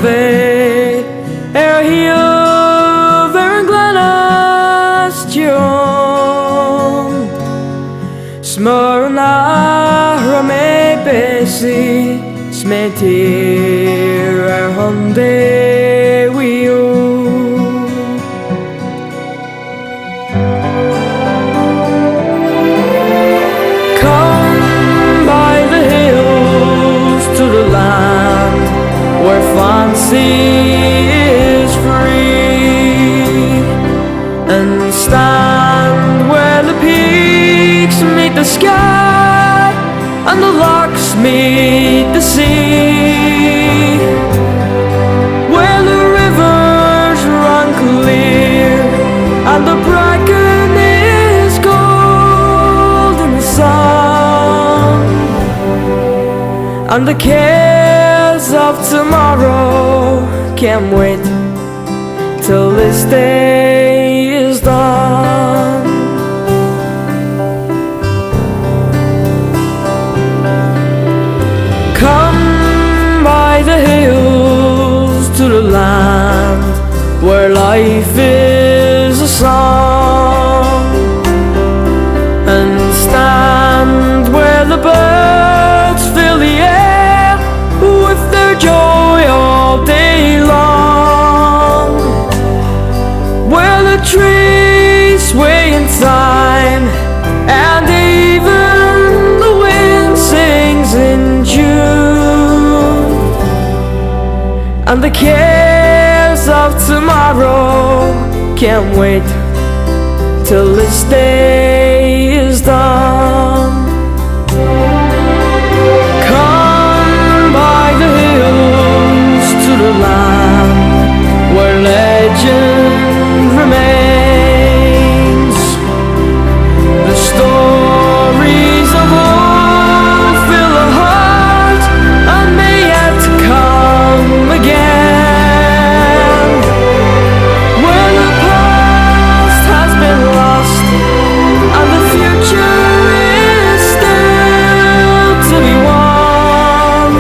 ve hiel ver glanastion smörna rame besi smetir honde wiu where fancy is free, and stand where the peaks meet the sky and the larks meet the sea, where the rivers run clear and the bracken is gold in the sun, and the cares of tomorrow can't wait till this day is done. Come by the hills to the land where life is a song, and stand where the birds fill the air with their joy all day long, where the trees sway in time and even the wind sings in June, and the cares of tomorrow can't wait till this day is done. To the land where legend remains, the stories of old fill the heart and may yet come again, where the past has been lost and the future is still to be won,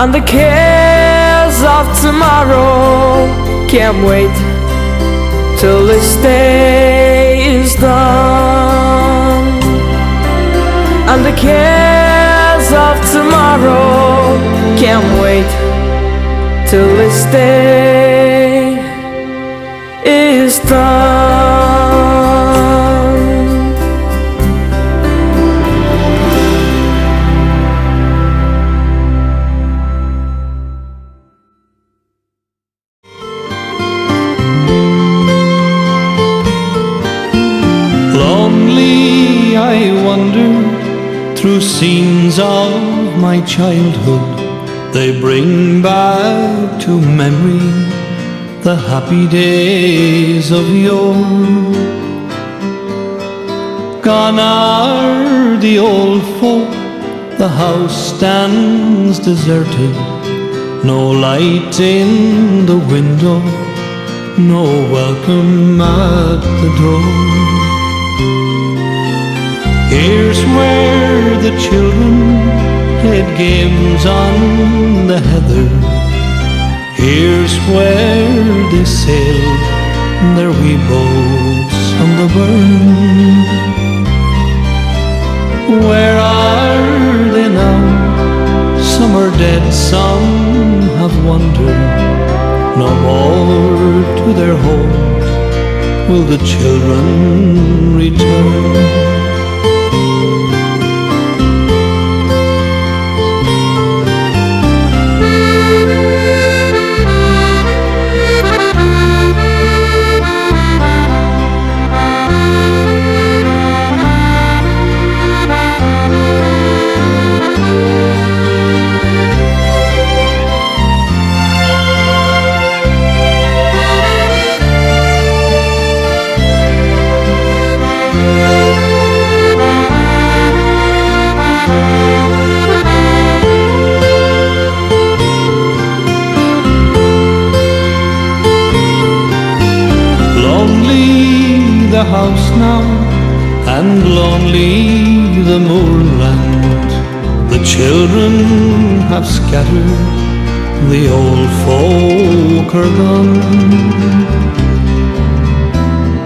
and the cares of tomorrow can't wait till this day is done, and the cares of tomorrow can't wait till this day is done. I wander through scenes of my childhood. They bring back to memory the happy days of yore. Gone are the old folk, the house stands deserted, no light in the window, no welcome at the door. Here's where the children played games on the heather. Here's where they sailed their wee boats on the burn. Where are they now? Some are dead, some have wandered. No more to their homes will the children return. The house now, and lonely the moorland. The children have scattered the old folk are gone.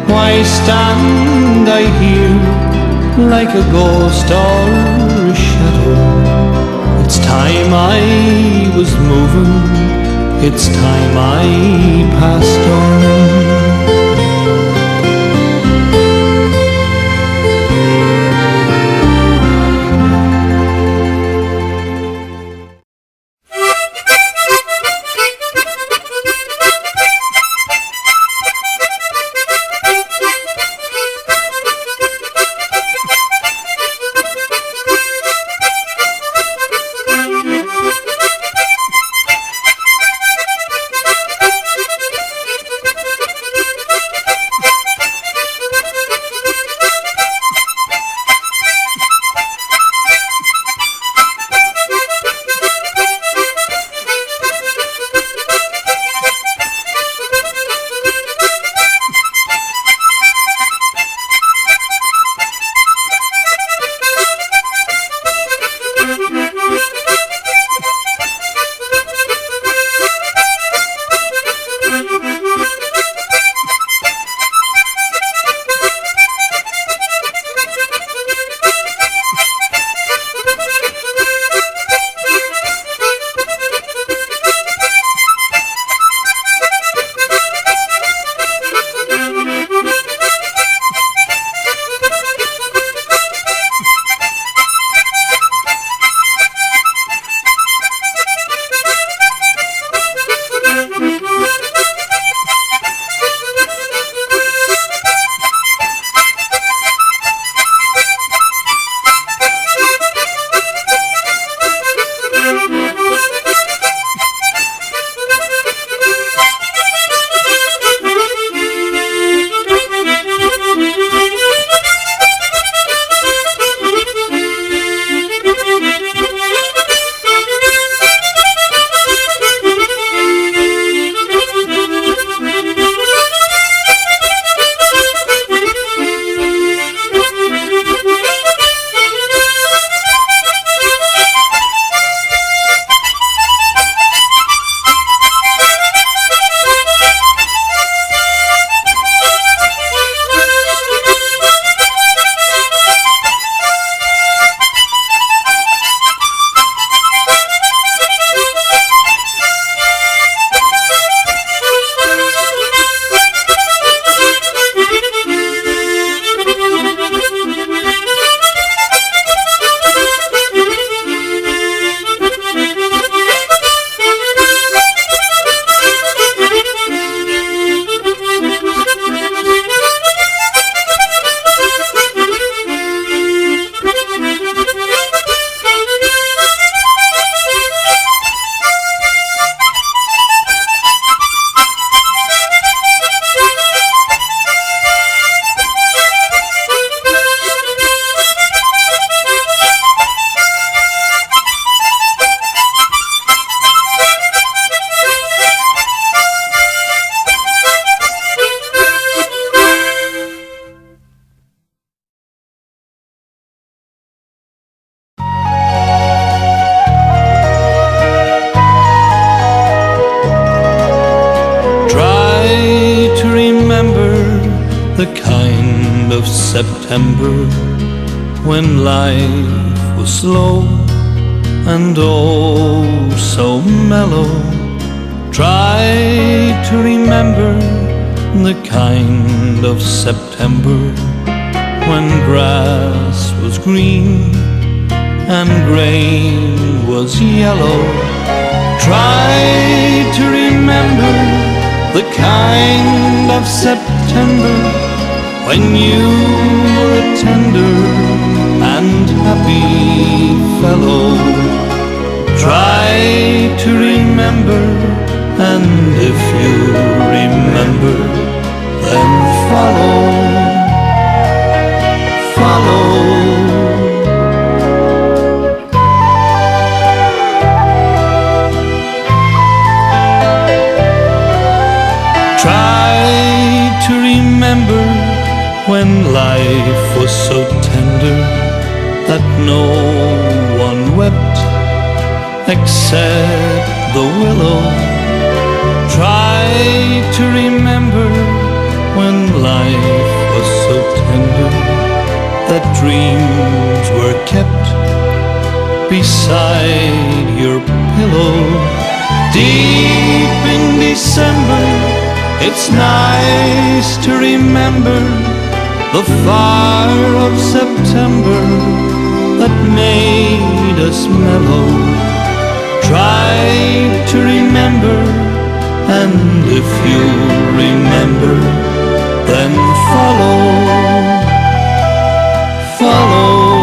Why stand I here like a ghost or a shadow? It's time I was moving, it's time I passed on. The kind of September when life was slow and oh so mellow. Try to remember the kind of September when grass was green and grain was yellow. Try to remember the kind of September when you were a tender and happy fellow. Try to remember, and if you remember, then follow. Try to remember when life was so tender that no one wept except the willow. Try to remember when life was so tender that dreams were kept beside your pillow. Deep in December, it's nice to remember the fire of September that made us mellow. Try to remember, and if you remember, then follow, follow.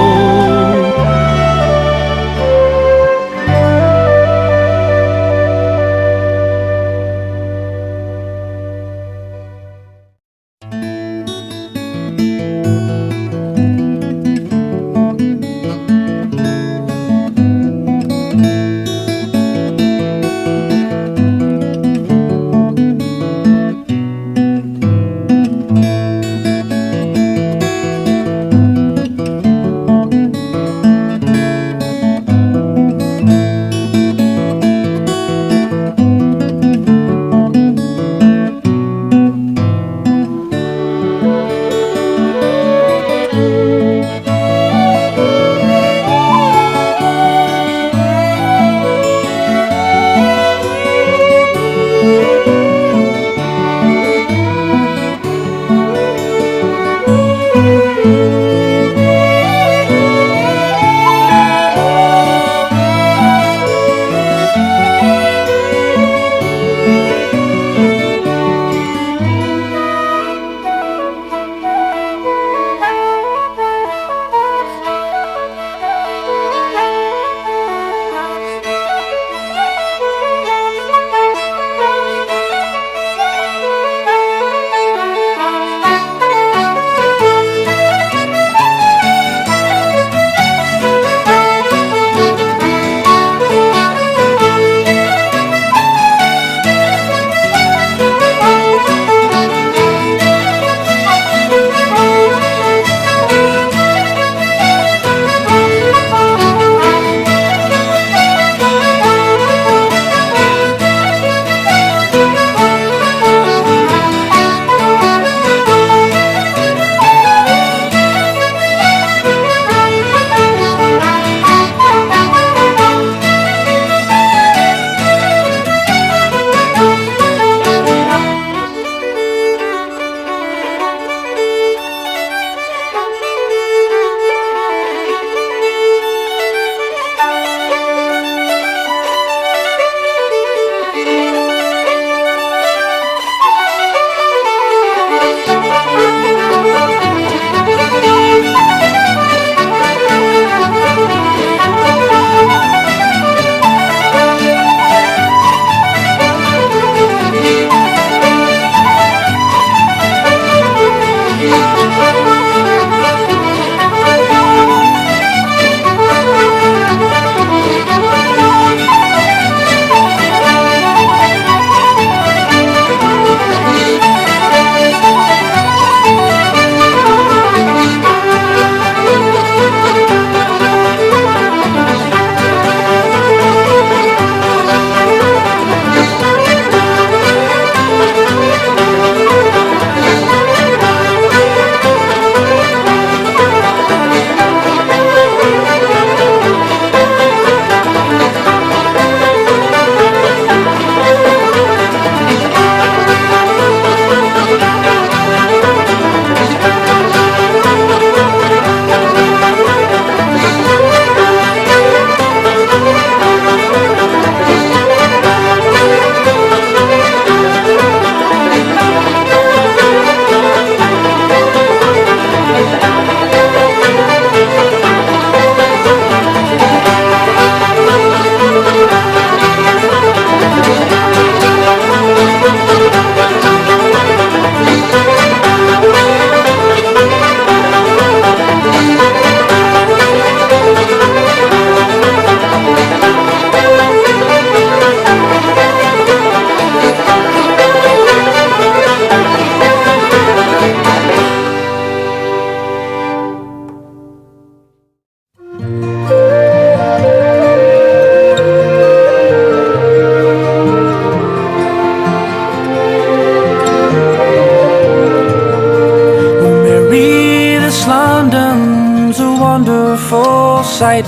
sight.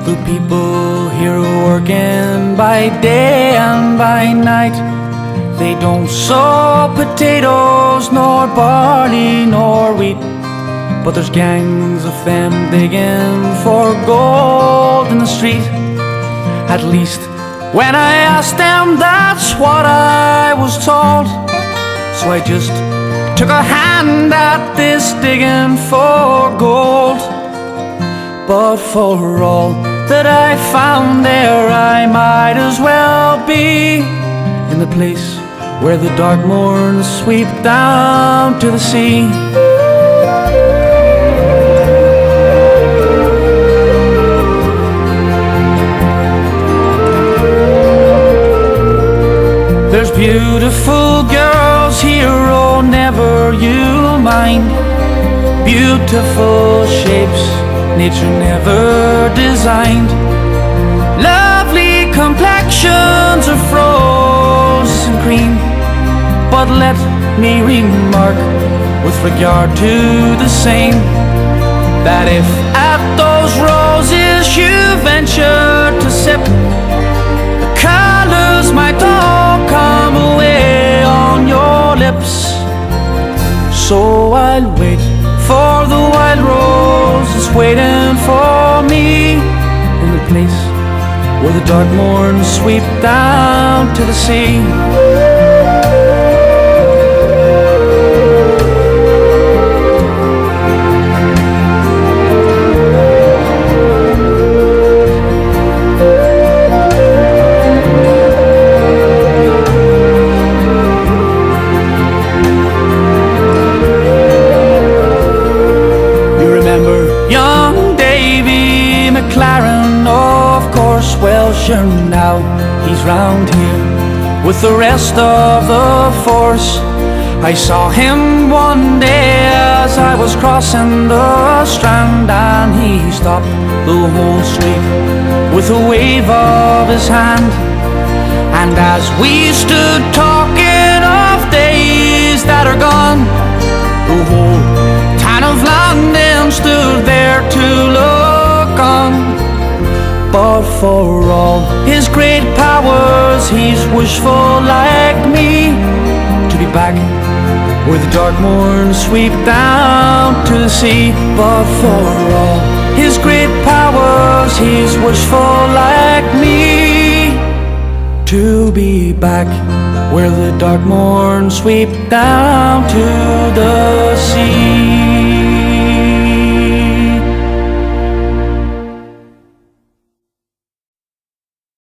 The people here are working by day and by night. They don't sow potatoes, nor barley, nor wheat, but there's gangs of them digging for gold in the street. At least when I asked them, that's what I was told. So I just took a hand at this digging for gold. But for all that I found there, I might as well be in the place where the dark morns sweep down to the sea. There's beautiful girls here, oh never you mind. Beautiful shapes nature never designed. Lovely complexions of frozen cream. But let me remark, with regard to the same, that if at those roses you venture to sip, the colors might all come away on your lips. So I'll wait for the wild rose that's waiting for me in the place where the dark morns sweep down to the sea. Well, sure, now he's round here with the rest of the force. I saw him one day as I was crossing the Strand, and he stopped the whole street with a wave of his hand. And as we stood talking of days that are gone, the whole town of London stood there to look on. But for all his great powers, he's wishful like me, to be back where the dark morns sweep down to the sea. But for all his great powers, he's wishful like me, to be back where the dark morns sweep down to the sea.